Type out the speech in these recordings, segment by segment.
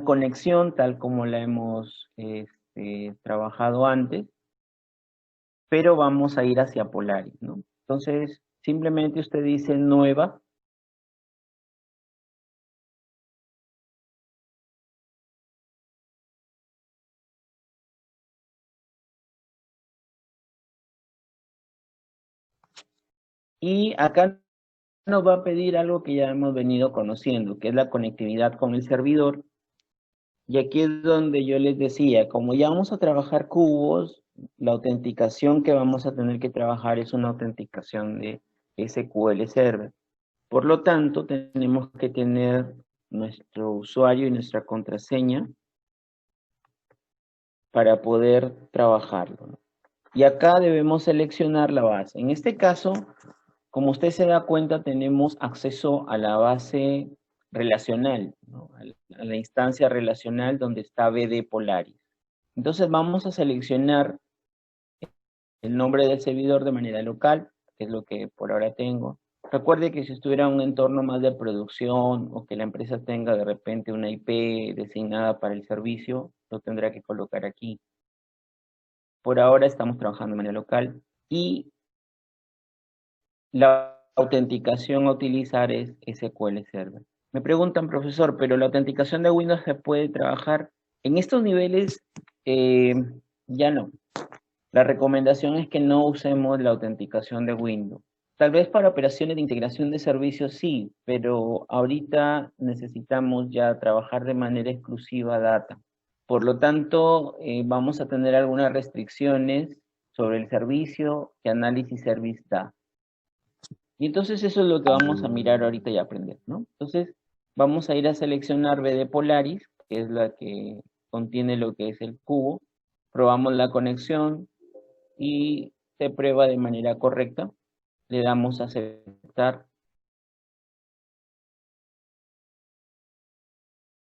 conexión tal como la hemos trabajado antes, pero vamos a ir hacia Polaris, ¿no? Entonces, simplemente usted dice nueva. Y acá nos va a pedir algo que ya hemos venido conociendo, que es la conectividad con el servidor. Y aquí es donde yo les decía, como ya vamos a trabajar cubos, la autenticación que vamos a tener que trabajar es una autenticación de SQL Server. Por lo tanto, tenemos que tener nuestro usuario y nuestra contraseña para poder trabajarlo, ¿no? Y acá debemos seleccionar la base. En este caso, como usted se da cuenta, tenemos acceso a la base relacional, ¿no? A la instancia relacional donde está BD Polaris. Entonces vamos a seleccionar el nombre del servidor de manera local, que es lo que por ahora tengo. Recuerde que si estuviera en un entorno más de producción o que la empresa tenga de repente una IP designada para el servicio, lo tendrá que colocar aquí. Por ahora estamos trabajando de manera local y la autenticación a utilizar es SQL Server. Me preguntan, profesor, pero la autenticación de Windows se puede trabajar en estos niveles. Ya no. La recomendación es que no usemos la autenticación de Windows. Tal vez para operaciones de integración de servicios sí, pero ahorita necesitamos ya trabajar de manera exclusiva data. Por lo tanto, vamos a tener algunas restricciones sobre el servicio que Análisis Service da. Y entonces eso es lo que vamos a mirar ahorita y aprender, ¿no? Entonces, vamos a ir a seleccionar BD Polaris, que es la que contiene lo que es el cubo. Probamos la conexión y se prueba de manera correcta. Le damos a aceptar.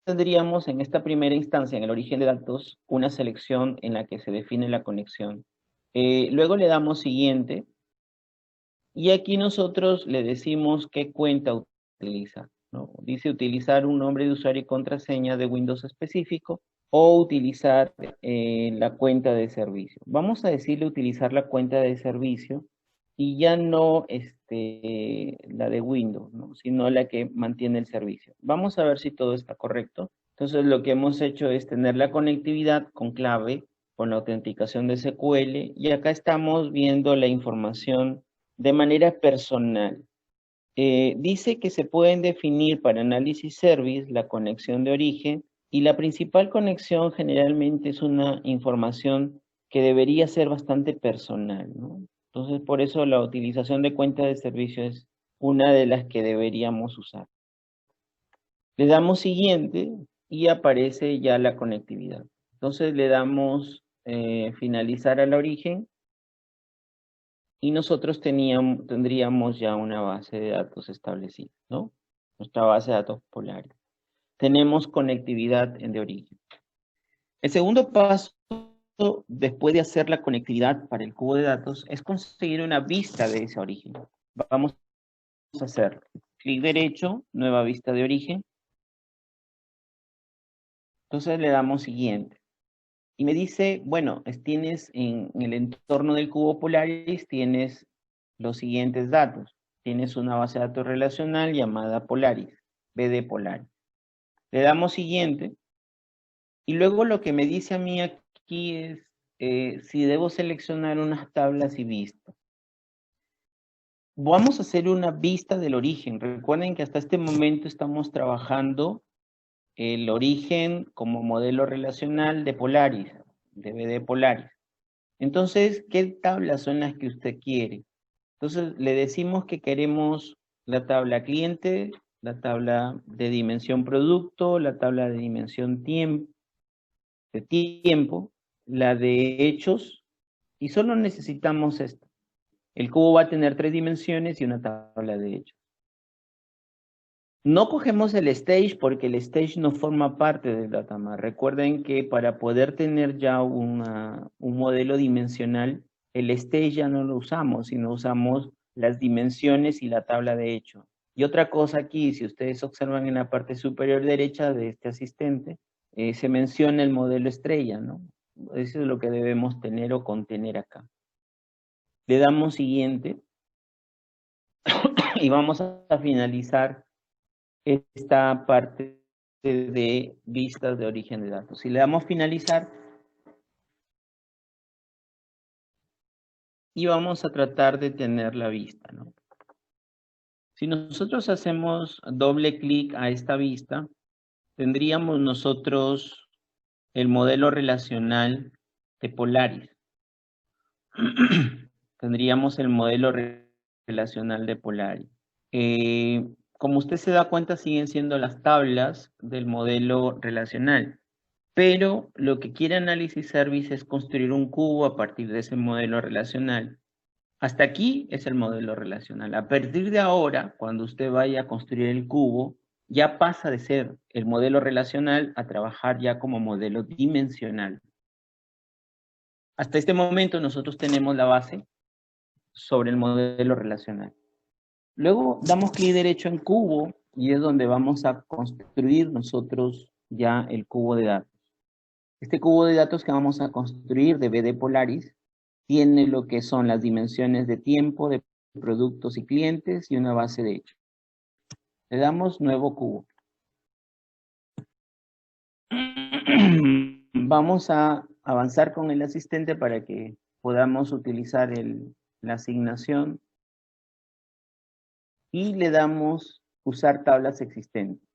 Tendríamos en esta primera instancia, en el origen de datos, una selección en la que se define la conexión. Luego le damos siguiente. Y aquí nosotros le decimos qué cuenta utiliza, ¿no? Dice utilizar un nombre de usuario y contraseña de Windows específico o utilizar la cuenta de servicio. Vamos a decirle utilizar la cuenta de servicio y ya no la de Windows, ¿no? Sino la que mantiene el servicio. Vamos a ver si todo está correcto. Entonces lo que hemos hecho es tener la conectividad con clave, con la autenticación de SQL y acá estamos viendo la información de manera personal. Dice que se pueden definir para análisis service la conexión de origen y la principal conexión generalmente es una información que debería ser bastante personal, ¿no? Entonces, por eso la utilización de cuenta de servicio es una de las que deberíamos usar. Le damos siguiente y aparece ya la conectividad. Entonces le damos finalizar al origen y nosotros tendríamos ya una base de datos establecida, ¿no? Nuestra base de datos Polaris. Tenemos conectividad de origen. El segundo paso, después de hacer la conectividad para el cubo de datos, es conseguir una vista de ese origen. Vamos a hacer clic derecho, nueva vista de origen. Entonces le damos siguiente. Y me dice, bueno, tienes en el entorno del cubo Polaris, tienes los siguientes datos. Tienes una base de datos relacional llamada Polaris, BD Polaris. Le damos siguiente. Y luego lo que me dice a mí aquí es si debo seleccionar unas tablas y vistas. Vamos a hacer una vista del origen. Recuerden que hasta este momento estamos trabajando el origen como modelo relacional de Polaris, de BD Polaris. Entonces, ¿qué tablas son las que usted quiere? Entonces, le decimos que queremos la tabla cliente, la tabla de dimensión producto, la tabla de dimensión tiempo, la de hechos, y solo necesitamos esto. El cubo va a tener 3 dimensiones y una tabla de hechos. No cogemos el stage porque el stage no forma parte del datamap. Recuerden que para poder tener ya un modelo dimensional, el stage ya no lo usamos, sino usamos las dimensiones y la tabla de hecho. Y otra cosa aquí, si ustedes observan en la parte superior derecha de este asistente, se menciona el modelo estrella, ¿no? Eso es lo que debemos tener o contener acá. Le damos siguiente y vamos a finalizar esta parte de vistas de origen de datos. Si le damos finalizar y vamos a tratar de tener la vista, ¿no? Si nosotros hacemos doble clic a esta vista, tendríamos nosotros el modelo relacional de Polaris. Tendríamos el modelo relacional de Polaris. Como usted se da cuenta, siguen siendo las tablas del modelo relacional. Pero lo que quiere Analysis Service es construir un cubo a partir de ese modelo relacional. Hasta aquí es el modelo relacional. A partir de ahora, cuando usted vaya a construir el cubo, ya pasa de ser el modelo relacional a trabajar ya como modelo dimensional. Hasta este momento nosotros tenemos la base sobre el modelo relacional. Luego damos clic derecho en cubo y es donde vamos a construir nosotros ya el cubo de datos. Este cubo de datos que vamos a construir de BD Polaris tiene lo que son las dimensiones de tiempo, de productos y clientes y una base de hechos. Le damos nuevo cubo. Vamos a avanzar con el asistente para que podamos utilizar la asignación y le damos usar tablas existentes.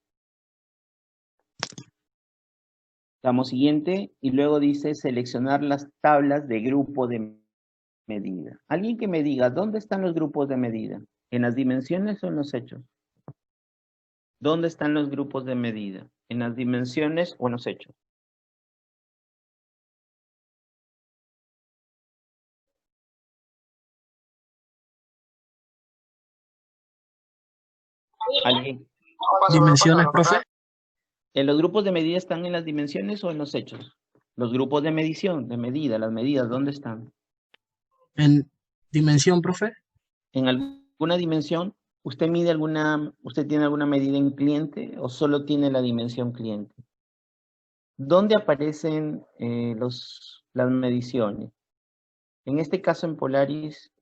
Damos siguiente y luego dice seleccionar las tablas de grupo de medida. Alguien que me diga, ¿dónde están los grupos de medida? ¿En las dimensiones o en los hechos? ¿Dónde están los grupos de medida? ¿En las dimensiones o en los hechos? ¿Alguien? Dimensiones, profe. ¿Los grupos de medida están en las dimensiones o en los hechos? Los grupos de medición, de medida, las medidas, ¿dónde están? En dimensión, profe. ¿En alguna dimensión? ¿Usted tiene alguna medida en cliente o solo tiene la dimensión cliente? ¿Dónde aparecen las mediciones? En este caso en Polaris,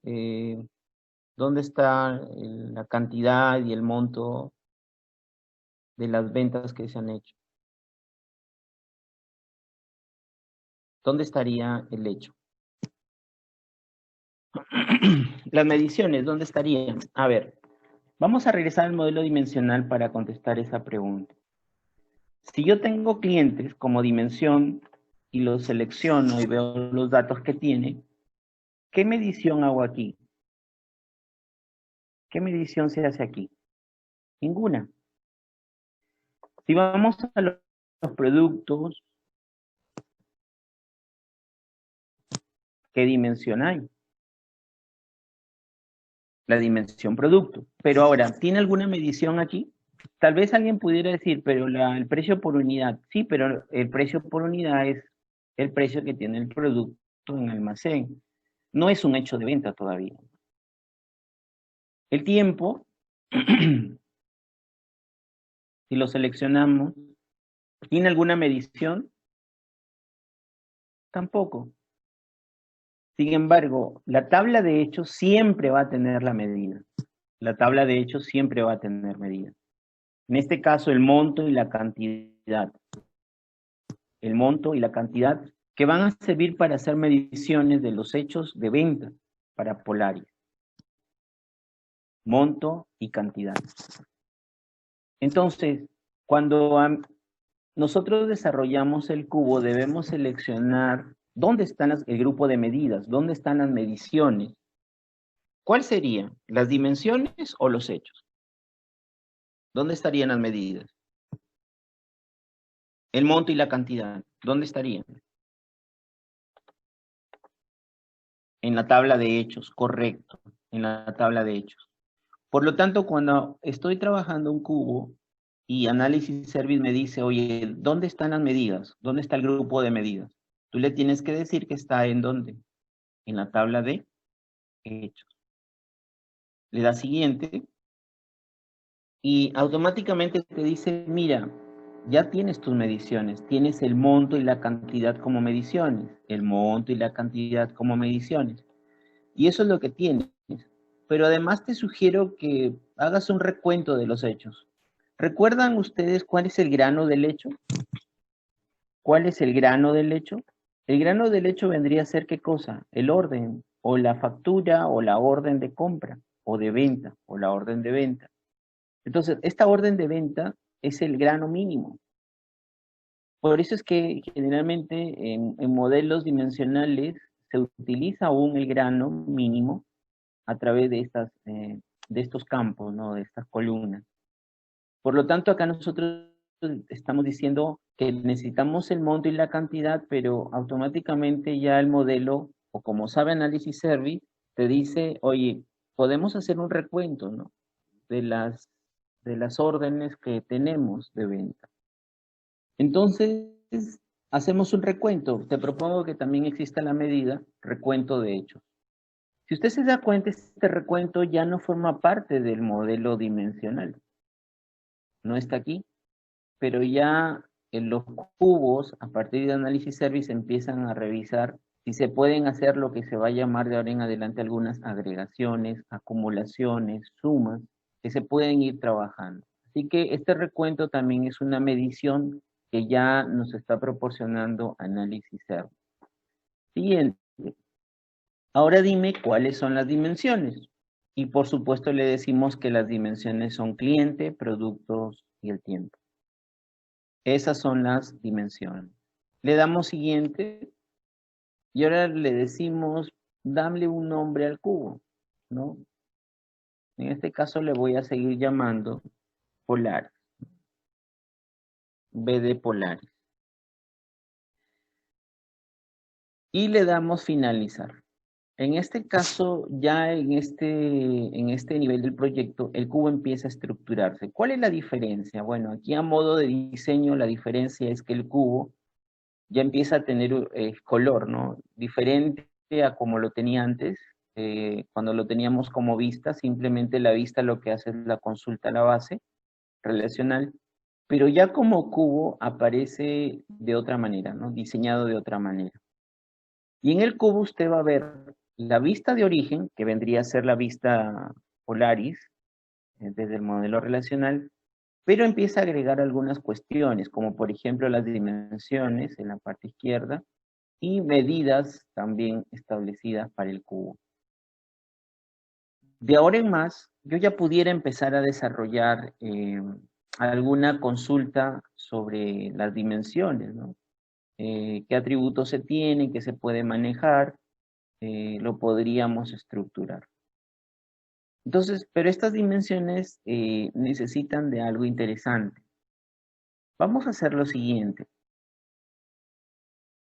¿dónde está la cantidad y el monto de las ventas que se han hecho? ¿Dónde estaría el hecho? Las mediciones, ¿dónde estarían? A ver, vamos a regresar al modelo dimensional para contestar esa pregunta. Si yo tengo clientes como dimensión y los selecciono y veo los datos que tiene, ¿qué medición hago aquí? ¿Qué medición se hace aquí? Ninguna. Si vamos a los productos, ¿qué dimensión hay? La dimensión producto. Pero ahora, ¿tiene alguna medición aquí? Tal vez alguien pudiera decir, pero el precio por unidad. Sí, pero el precio por unidad es el precio que tiene el producto en almacén. No es un hecho de venta todavía. El tiempo, si lo seleccionamos, ¿tiene alguna medición? Tampoco. Sin embargo, la tabla de hechos siempre va a tener la medida. La tabla de hechos siempre va a tener medida. En este caso, el monto y la cantidad. El monto y la cantidad que van a servir para hacer mediciones de los hechos de venta para Polaris. Monto y cantidad. Entonces, cuando nosotros desarrollamos el cubo, debemos seleccionar dónde están el grupo de medidas, dónde están las mediciones. ¿Cuál sería? ¿Las dimensiones o los hechos? ¿Dónde estarían las medidas? El monto y la cantidad, ¿dónde estarían? En la tabla de hechos, correcto, en la tabla de hechos. Por lo tanto, cuando estoy trabajando un cubo y Analysis Service me dice, oye, ¿dónde están las medidas? ¿Dónde está el grupo de medidas? Tú le tienes que decir que está en dónde, en la tabla de hechos. Le das siguiente y automáticamente te dice, mira, ya tienes tus mediciones, tienes el monto y la cantidad como mediciones, el monto y la cantidad como mediciones. Y eso es lo que tienes. Pero además te sugiero que hagas un recuento de los hechos. ¿Recuerdan ustedes cuál es el grano del hecho? ¿Cuál es el grano del hecho? El grano del hecho vendría a ser ¿qué cosa? El orden, o la factura, o la orden de compra, o de venta, o la orden de venta. Entonces, esta orden de venta es el grano mínimo. Por eso es que generalmente en modelos dimensionales se utiliza aún el grano mínimo a través de estos campos, ¿no? De estas columnas. Por lo tanto, acá nosotros estamos diciendo que necesitamos el monto y la cantidad, pero automáticamente ya el modelo, o como sabe Analysis Service, te dice, oye, podemos hacer un recuento, ¿no? De las órdenes que tenemos de venta. Entonces, hacemos un recuento. Te propongo que también exista la medida recuento de hechos. Si usted se da cuenta, este recuento ya no forma parte del modelo dimensional. No está aquí, pero ya en los cubos, a partir de Analysis Service, empiezan a revisar si se pueden hacer lo que se va a llamar de ahora en adelante algunas agregaciones, acumulaciones, sumas, que se pueden ir trabajando. Así que este recuento también es una medición que ya nos está proporcionando Analysis Service. Siguiente. Ahora dime cuáles son las dimensiones. Y por supuesto le decimos que las dimensiones son cliente, productos y el tiempo. Esas son las dimensiones. Le damos siguiente y ahora le decimos, dale un nombre al cubo, ¿no? En este caso le voy a seguir llamando Polaris. BD Polaris. Y le damos finalizar. En este caso, ya en este nivel del proyecto, el cubo empieza a estructurarse. ¿Cuál es la diferencia? Bueno, aquí a modo de diseño, la diferencia es que el cubo ya empieza a tener color, ¿no? Diferente a como lo tenía antes. Cuando lo teníamos como vista, simplemente la vista lo que hace es la consulta a la base relacional, pero ya como cubo aparece de otra manera, ¿no? Diseñado de otra manera. Y en el cubo usted va a ver la vista de origen, que vendría a ser la vista Polaris, desde el modelo relacional, pero empieza a agregar algunas cuestiones, como por ejemplo las dimensiones en la parte izquierda y medidas también establecidas para el cubo. De ahora en más, yo ya pudiera empezar a desarrollar alguna consulta sobre las dimensiones, ¿no? Qué atributos se tienen, qué se puede manejar, lo podríamos estructurar. Entonces, pero estas dimensiones necesitan de algo interesante. Vamos a hacer lo siguiente.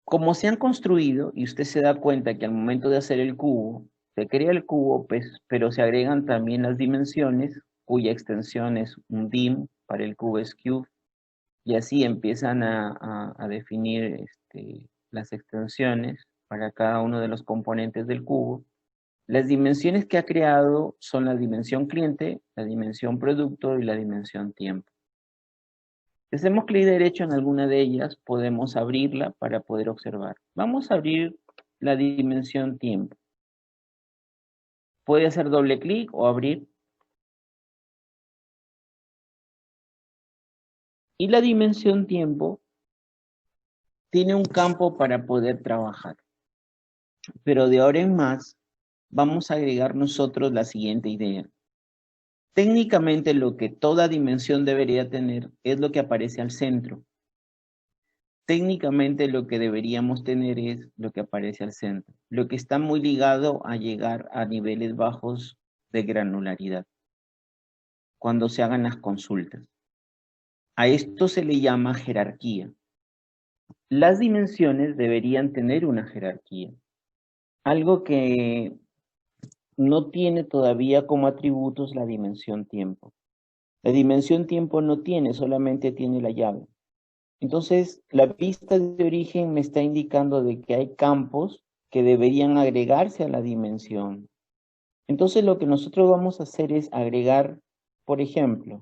Como se han construido, y usted se da cuenta que al momento de hacer el cubo, se crea el cubo, pues, pero se agregan también las dimensiones, cuya extensión es un dim, para el cubo es cube, y así empiezan a definir las extensiones para cada uno de los componentes del cubo. Las dimensiones que ha creado son la dimensión cliente, la dimensión producto y la dimensión tiempo. Si hacemos clic derecho en alguna de ellas, podemos abrirla para poder observar. Vamos a abrir la dimensión tiempo. Puede hacer doble clic o abrir. Y la dimensión tiempo tiene un campo para poder trabajar. Pero de ahora en más, vamos a agregar nosotros la siguiente idea. Técnicamente lo que toda dimensión debería tener es lo que aparece al centro. Técnicamente lo que deberíamos tener es lo que aparece al centro, lo que está muy ligado a llegar a niveles bajos de granularidad cuando se hagan las consultas. A esto se le llama jerarquía. Las dimensiones deberían tener una jerarquía, algo que no tiene todavía como atributos la dimensión tiempo. La dimensión tiempo no tiene, solamente tiene la llave. Entonces, la vista de origen me está indicando de que hay campos que deberían agregarse a la dimensión. Entonces, lo que nosotros vamos a hacer es agregar, por ejemplo,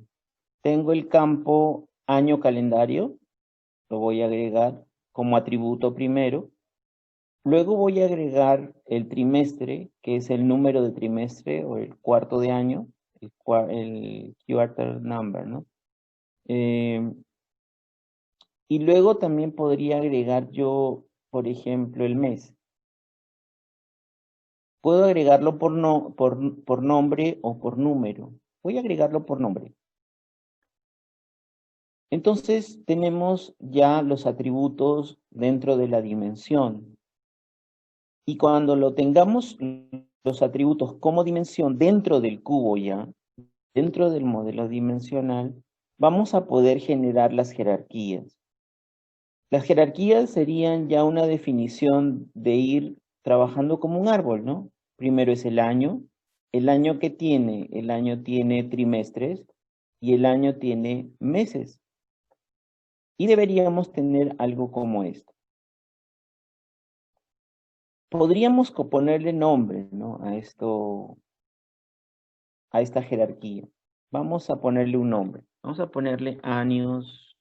tengo el campo año calendario, lo voy a agregar como atributo primero. Luego voy a agregar el trimestre, que es el número de trimestre o el cuarto de año, el quarter number, ¿no? Y luego también podría agregar yo, por ejemplo, el mes. Puedo agregarlo por nombre o por número. Voy a agregarlo por nombre. Entonces tenemos ya los atributos dentro de la dimensión. Y cuando lo tengamos los atributos como dimensión dentro del cubo ya, dentro del modelo dimensional, vamos a poder generar las jerarquías. Las jerarquías serían ya una definición de ir trabajando como un árbol, ¿no? Primero es el año que tiene, el año tiene trimestres y el año tiene meses. Y deberíamos tener algo como esto. Podríamos ponerle nombre, ¿no? A esta jerarquía. Vamos a ponerle un nombre. Vamos a ponerle años,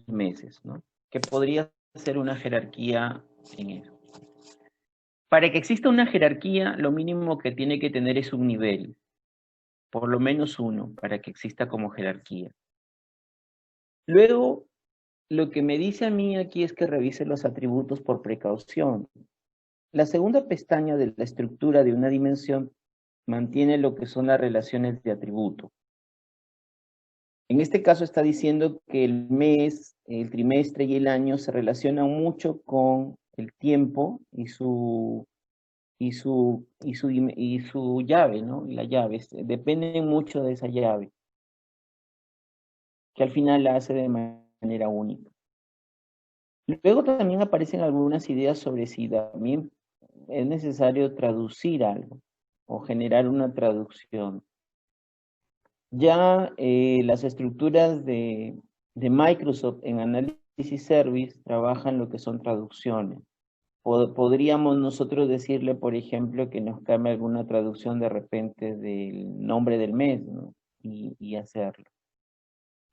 meses, ¿no? Que podría ser una jerarquía en eso. Para que exista una jerarquía, lo mínimo que tiene que tener es un nivel, por lo menos uno, para que exista como jerarquía. Luego, lo que me dice a mí aquí es que revise los atributos por precaución. La segunda pestaña de la estructura de una dimensión mantiene lo que son las relaciones de atributo. En este caso está diciendo que el mes, el trimestre y el año se relacionan mucho con el tiempo y su llave, ¿no? Y la llave, dependen mucho de esa llave, que al final la hace de manera única. Luego también aparecen algunas ideas sobre si también es necesario traducir algo o generar una traducción. Ya las estructuras de Microsoft en Análisis Service trabajan lo que son traducciones. Podríamos nosotros decirle, por ejemplo, que nos cambie alguna traducción de repente del nombre del mes, ¿no? Y hacerlo.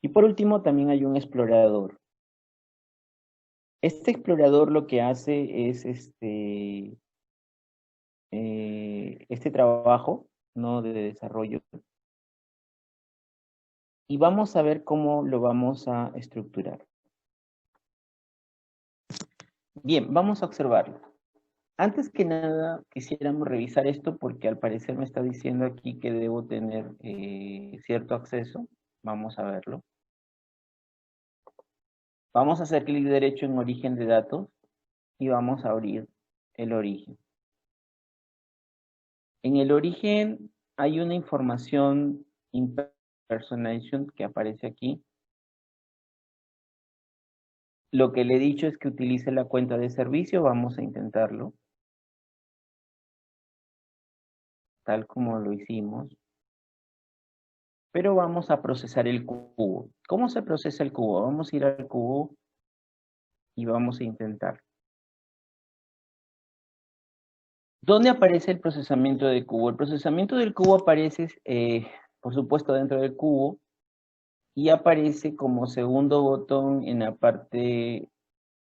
Y por último también hay un explorador. Este explorador lo que hace es este trabajo, ¿no? De desarrollo. Y vamos a ver cómo lo vamos a estructurar. Bien, vamos a observarlo. Antes que nada, quisiéramos revisar esto porque al parecer me está diciendo aquí que debo tener cierto acceso. Vamos a verlo. Vamos a hacer clic derecho en origen de datos y vamos a abrir el origen. En el origen hay una información impersonation que aparece aquí. Lo que le he dicho es que utilice la cuenta de servicio. Vamos a intentarlo. Tal como lo hicimos. Pero vamos a procesar el cubo. ¿Cómo se procesa el cubo? Vamos a ir al cubo y vamos a intentar. ¿Dónde aparece el procesamiento del cubo? El procesamiento del cubo aparece, por supuesto, dentro del cubo y aparece como segundo botón en la parte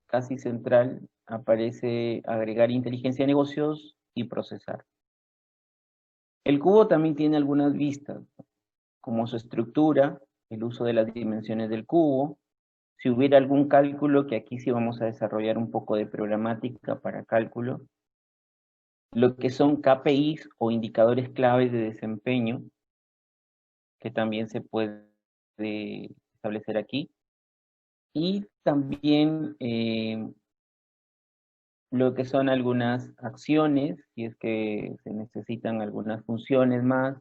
casi central. Aparece agregar inteligencia de negocios y procesar. El cubo también tiene algunas vistas, como su estructura, el uso de las dimensiones del cubo. Si hubiera algún cálculo, que aquí sí vamos a desarrollar un poco de programática para cálculo, lo que son KPIs o indicadores claves de desempeño, que también se puede establecer aquí, y también lo que son algunas acciones, si es que se necesitan algunas funciones más,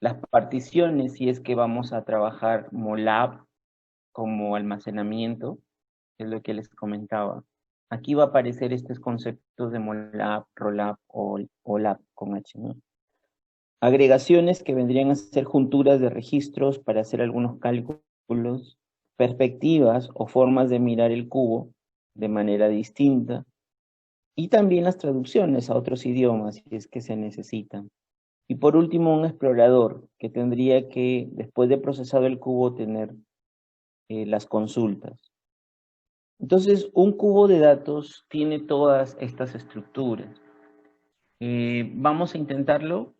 las particiones, si es que vamos a trabajar MOLAB como almacenamiento, que es lo que les comentaba. Aquí va a aparecer estos conceptos de MOLAB, ROLAB o OLAB con H, ¿no? Agregaciones que vendrían a ser junturas de registros para hacer algunos cálculos, perspectivas o formas de mirar el cubo de manera distinta, y también las traducciones a otros idiomas, si es que se necesitan. Y por último, un explorador que tendría que, después de procesado el cubo, tener las consultas. Entonces, un cubo de datos tiene todas estas estructuras. Vamos a intentarlo.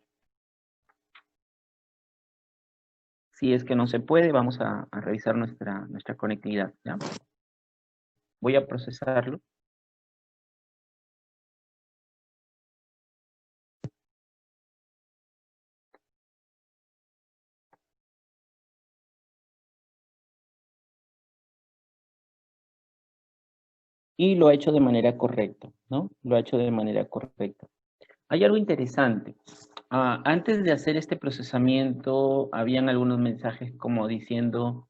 Si es que no se puede, vamos a revisar nuestra conectividad, ¿ya? Voy a procesarlo. Y lo ha hecho de manera correcta, ¿no? Lo ha hecho de manera correcta. Hay algo interesante. Antes de hacer este procesamiento, habían algunos mensajes como diciendo,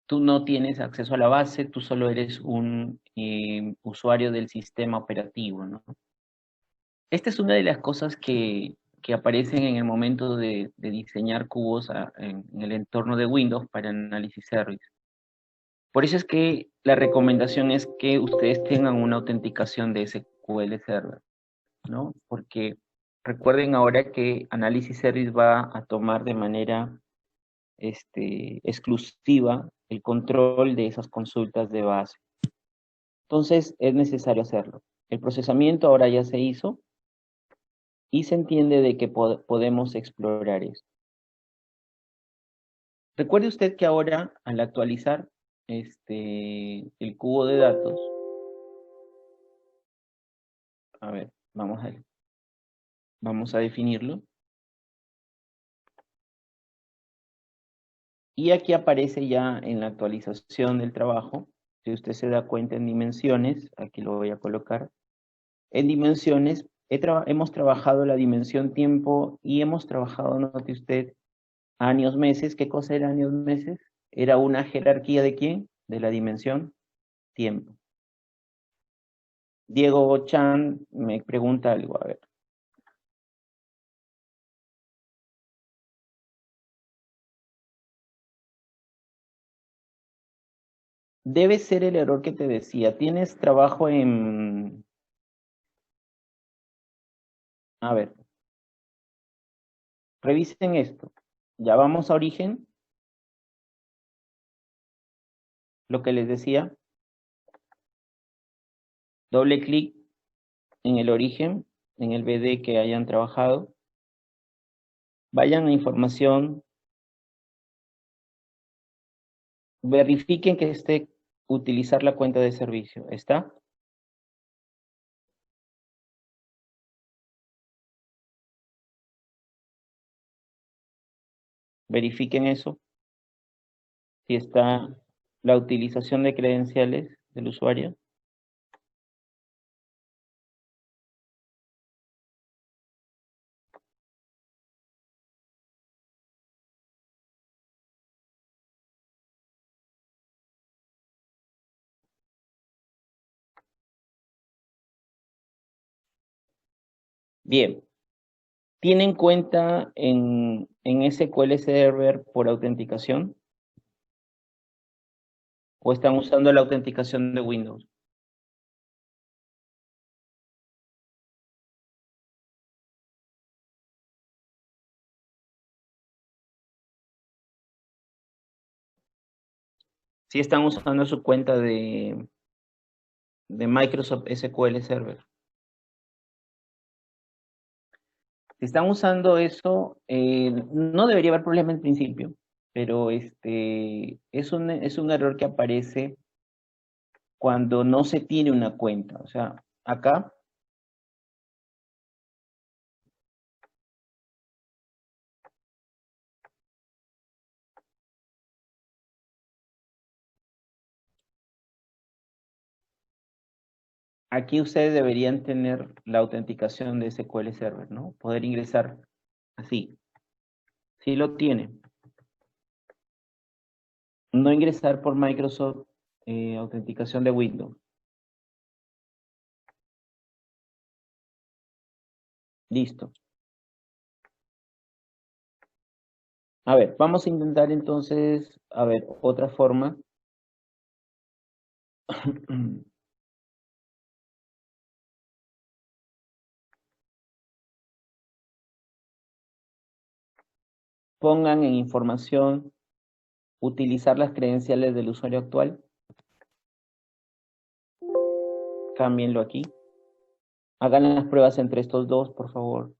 tú no tienes acceso a la base, tú solo eres un usuario del sistema operativo, ¿no? Esta es una de las cosas que aparecen en el momento de diseñar cubos en el entorno de Windows para análisis service. Por eso es que la recomendación es que ustedes tengan una autenticación de SQL Server, ¿no? Porque recuerden ahora que Analysis Service va a tomar de manera exclusiva el control de esas consultas de base. Entonces es necesario hacerlo. El procesamiento ahora ya se hizo y se entiende de que podemos explorar esto. Recuerde usted que ahora al actualizar el cubo de datos, a ver, vamos a definirlo. Y aquí aparece ya en la actualización del trabajo, si usted se da cuenta en dimensiones, aquí lo voy a colocar, en dimensiones hemos trabajado la dimensión tiempo y hemos trabajado, note usted, años, meses. ¿Qué cosa era años, meses? Era una jerarquía ¿de quién? De la dimensión tiempo. Diego Chan me pregunta algo, a ver. Debe ser el error que te decía. Tienes trabajo en... A ver, revisen esto. Ya vamos a origen, lo que les decía. Doble clic en el origen, en el BD que hayan trabajado. Vayan a información, verifiquen que esté utilizar la cuenta de servicio. ¿Está? Verifiquen eso. Si está la utilización de credenciales del usuario. Bien. ¿Tienen cuenta en SQL Server por autenticación? ¿O están usando la autenticación de Windows? Si están usando su cuenta de Microsoft SQL Server. Si están usando eso, no debería haber problema en principio, pero es un error que aparece cuando no se tiene una cuenta. O sea, acá, aquí ustedes deberían tener la autenticación de SQL Server, ¿no? Poder ingresar así. Sí lo tienen. No ingresar por Microsoft autenticación de Windows. Listo. A ver, vamos a intentar entonces, a ver, otra forma. pongan en información utilizar las credenciales del usuario actual. Cámbienlo aquí. Hagan las pruebas entre estos dos, por favor.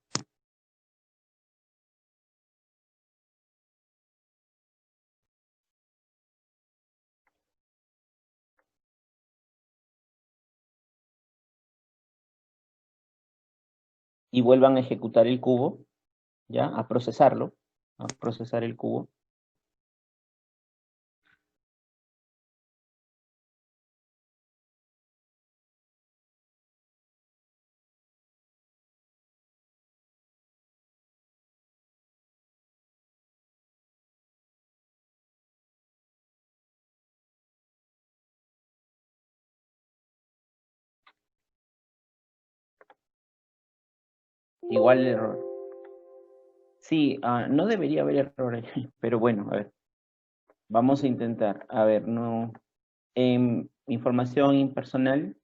Y vuelvan a ejecutar el cubo, ¿ya? A procesarlo, a procesar el cubo. Igual el error. Sí, no debería haber error ahí, pero bueno, a ver. Vamos a intentar. A ver, no. Información impersonal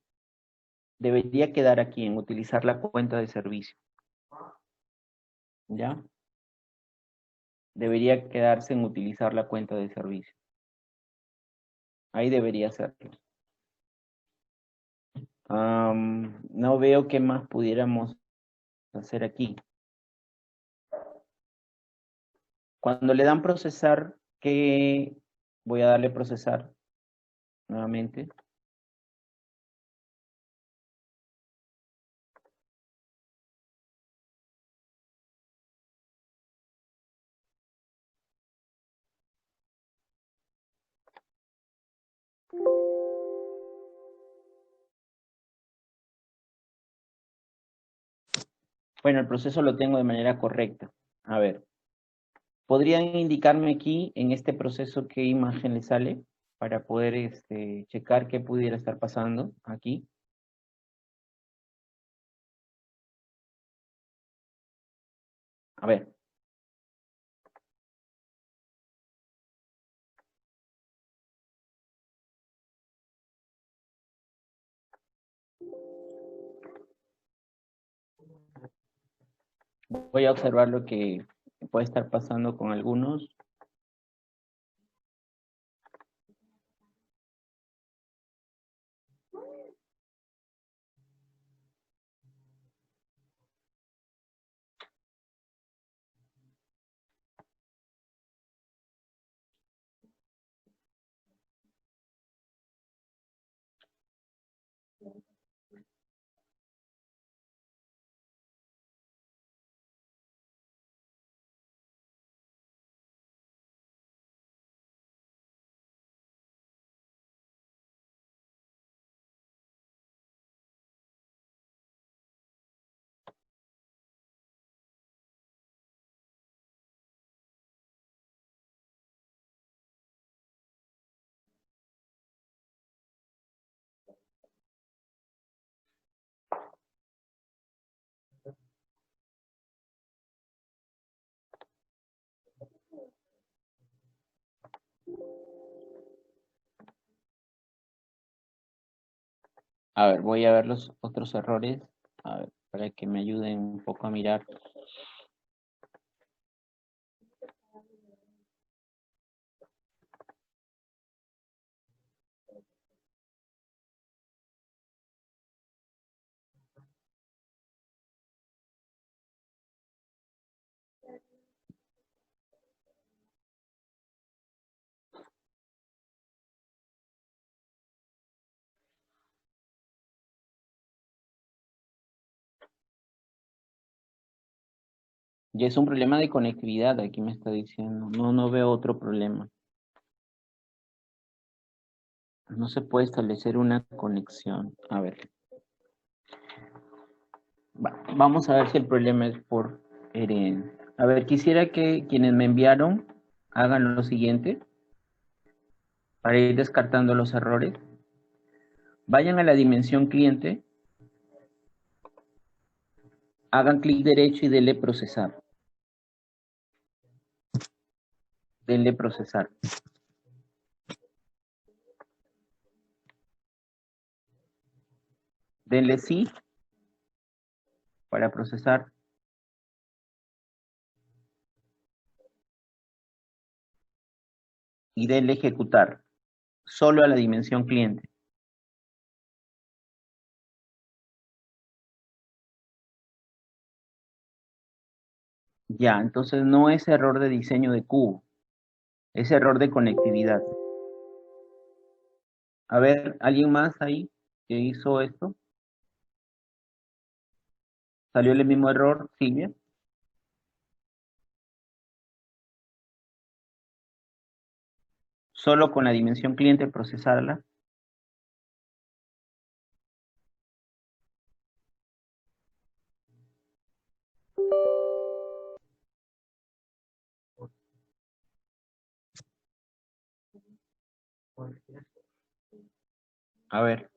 debería quedar aquí en utilizar la cuenta de servicio. ¿Ya? Debería quedarse en utilizar la cuenta de servicio. Ahí debería serlo. No veo qué más pudiéramos hacer aquí. Cuando le dan procesar, ¿qué? Voy a darle procesar nuevamente. Bueno, el proceso lo tengo de manera correcta. A ver, ¿podrían indicarme aquí en este proceso qué imagen le sale para poder checar qué pudiera estar pasando aquí? A ver. Voy a observar lo que puede estar pasando con algunos. A ver, voy a ver los otros errores. A ver, para que me ayuden un poco a mirar. Y es un problema de conectividad, aquí me está diciendo. No veo otro problema. No se puede establecer una conexión. A ver. Vamos a ver si el problema es por Eren. A ver, quisiera que quienes me enviaron hagan lo siguiente para ir descartando los errores. Vayan a la dimensión cliente, hagan clic derecho y denle procesar. Denle procesar. Denle sí para procesar. y denle ejecutar, solo a la dimensión cliente. Ya, entonces no es error de diseño de cubo, es error de conectividad. A ver, ¿alguien más ahí que hizo esto? ¿Salió el mismo error, Silvia? Solo con la dimensión cliente procesarla. A ver.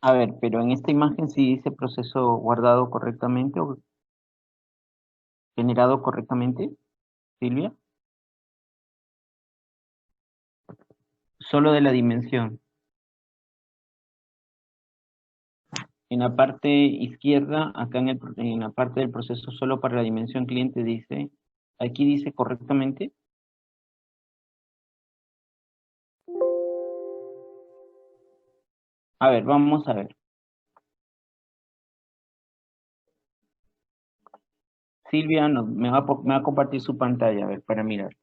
A ver, pero en esta imagen sí dice proceso guardado correctamente o generado correctamente, Silvia. Solo de la dimensión. En la parte izquierda, acá en la parte del proceso solo para la dimensión cliente dice, aquí dice correctamente. A ver, vamos a ver. Silvia me va a compartir su pantalla, a ver, para mirar.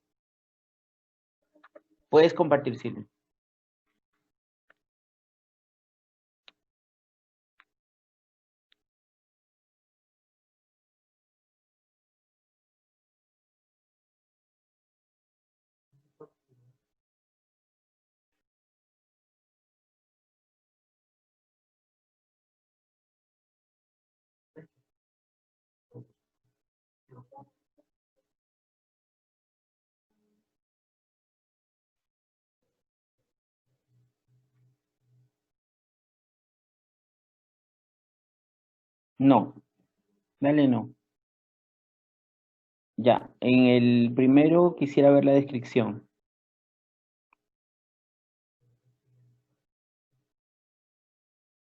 Puedes compartir, Silvia. No, dale no. Ya, en el primero quisiera ver la descripción.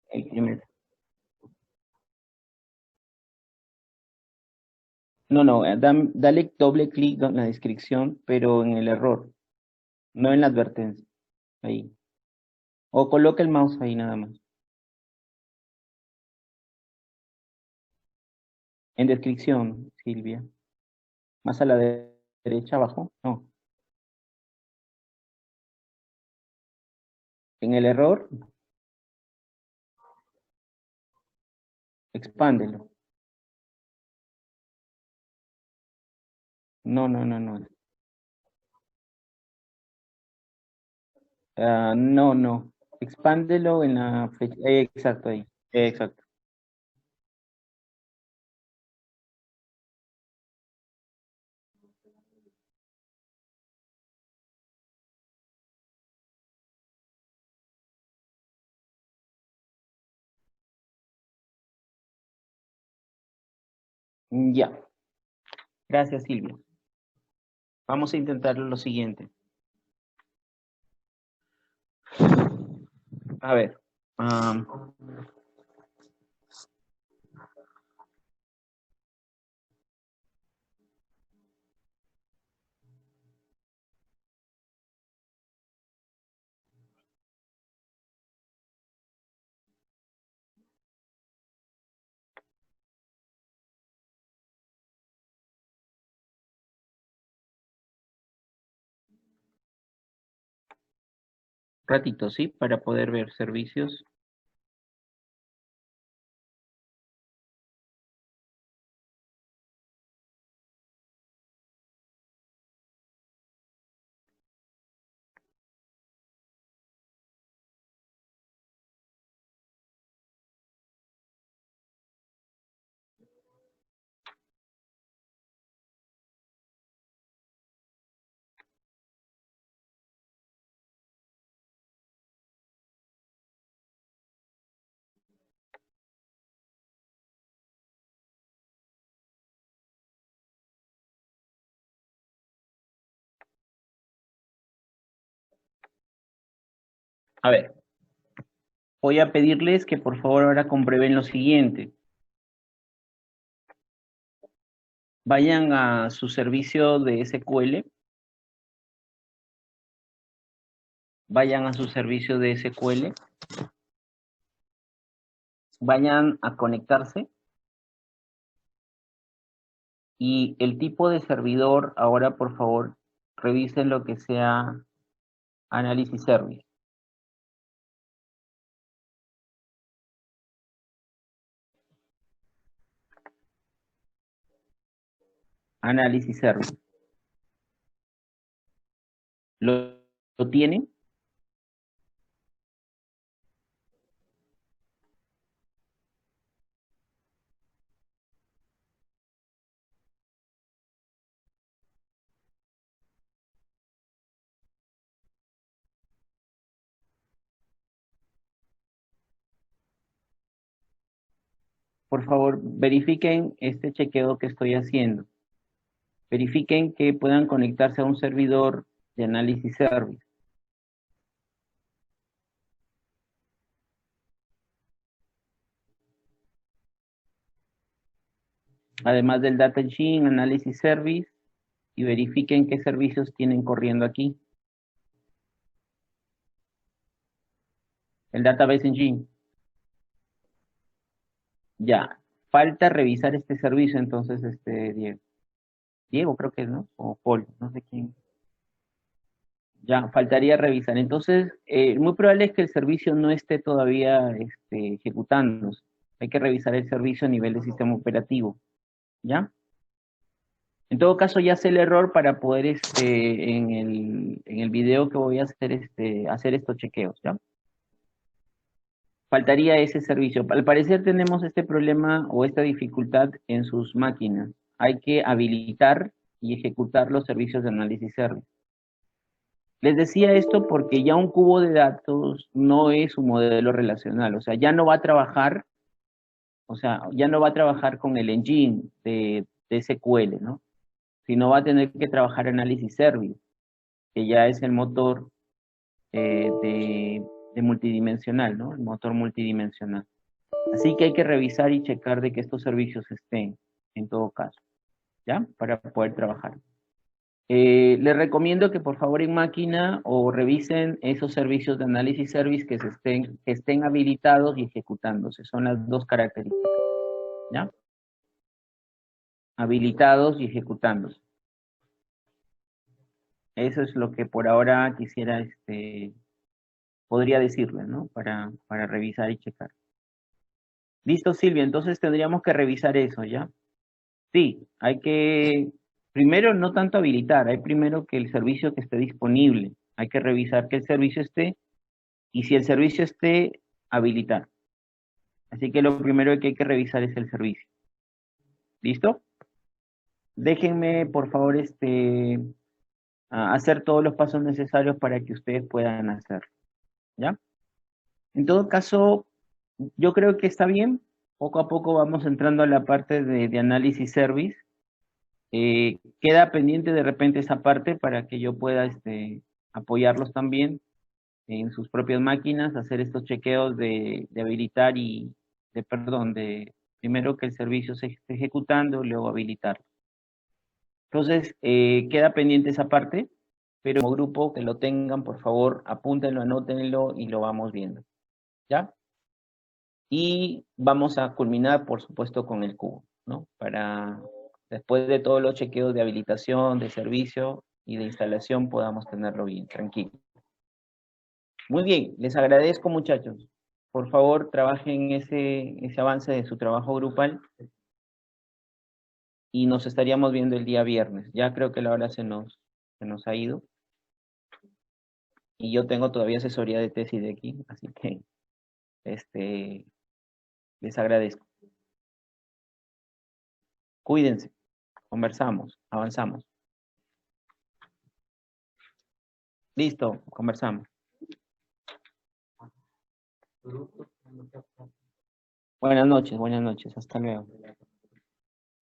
El primero. No, no, dale doble clic en la descripción, pero en el error, no en la advertencia. Ahí. O coloca el mouse ahí nada más. En descripción, Silvia. Más a la derecha abajo. No. En el error, expándelo. No, no, no, no. Ah, no, no. Expándelo en la fecha. Exacto, ahí. Exacto. Ya. Gracias, Silvia. Vamos a intentar lo siguiente. A ver. Ratito, ¿sí? Para poder ver servicios. A ver, voy a pedirles que por favor ahora comprueben lo siguiente. Vayan a su servicio de SQL. Vayan a su servicio de SQL. Vayan a conectarse. Y el tipo de servidor, ahora por favor, revisen lo que sea Analysis Service. Analysis Service. ¿Lo tienen? Por favor, verifiquen este chequeo que estoy haciendo. Verifiquen que puedan conectarse a un servidor de Analysis Service. Además del Data Engine, Analysis Service, y verifiquen qué servicios tienen corriendo aquí. El Database Engine. Ya, falta revisar este servicio, entonces, Diego. Diego creo que es, ¿no? O Paul, no sé quién. Ya, faltaría revisar. Entonces, muy probable es que el servicio no esté todavía ejecutándose. Hay que revisar el servicio a nivel de sistema operativo. ¿Ya? En todo caso, ya sé el error para poder, en el video que voy a hacer, hacer estos chequeos, ¿ya? Faltaría ese servicio. Al parecer tenemos este problema o esta dificultad en sus máquinas. Hay que habilitar y ejecutar los servicios de análisis service. Les decía esto porque ya un cubo de datos no es un modelo relacional, o sea, ya no va a trabajar, o sea, ya no va a trabajar con el engine de SQL, ¿no? Sino va a tener que trabajar Analysis Service, que ya es el motor de multidimensional, ¿no? El motor multidimensional. Así que hay que revisar y checar de que estos servicios estén, en todo caso, ¿ya? Para poder trabajar. Les recomiendo que por favor en máquina o revisen esos servicios de análisis service que estén habilitados y ejecutándose. Son las dos características, ¿ya? Habilitados y ejecutándose. Eso es lo que por ahora quisiera, podría decirles, ¿no? Para revisar y checar. Listo, Silvia, entonces tendríamos que revisar eso, ¿ya? Sí, hay que, primero no tanto habilitar, hay primero que el servicio que esté disponible. Hay que revisar que el servicio esté y si el servicio esté, habilitar. Así que lo primero que hay que revisar es el servicio. ¿Listo? Déjenme, por favor, hacer todos los pasos necesarios para que ustedes puedan hacer. ¿Ya? En todo caso, yo creo que está bien. Poco a poco vamos entrando a la parte de análisis service. Queda pendiente de repente esa parte para que yo pueda apoyarlos también en sus propias máquinas, hacer estos chequeos de habilitar y perdón, de primero que el servicio se esté ejecutando, luego habilitar. Entonces, queda pendiente esa parte, pero como grupo que lo tengan, por favor, apúntenlo, anótenlo y lo vamos viendo. ¿Ya? Y vamos a culminar, por supuesto, con el cubo, ¿no? Para después de todos los chequeos de habilitación, de servicio y de instalación, podamos tenerlo bien, tranquilo. Muy bien, les agradezco, muchachos. Por favor, trabajen ese avance de su trabajo grupal y nos estaríamos viendo el día viernes. Ya creo que la hora se nos ha ido y yo tengo todavía asesoría de tesis de aquí, así que les agradezco. Cuídense, conversamos, avanzamos. Listo, conversamos. Buenas noches, hasta luego.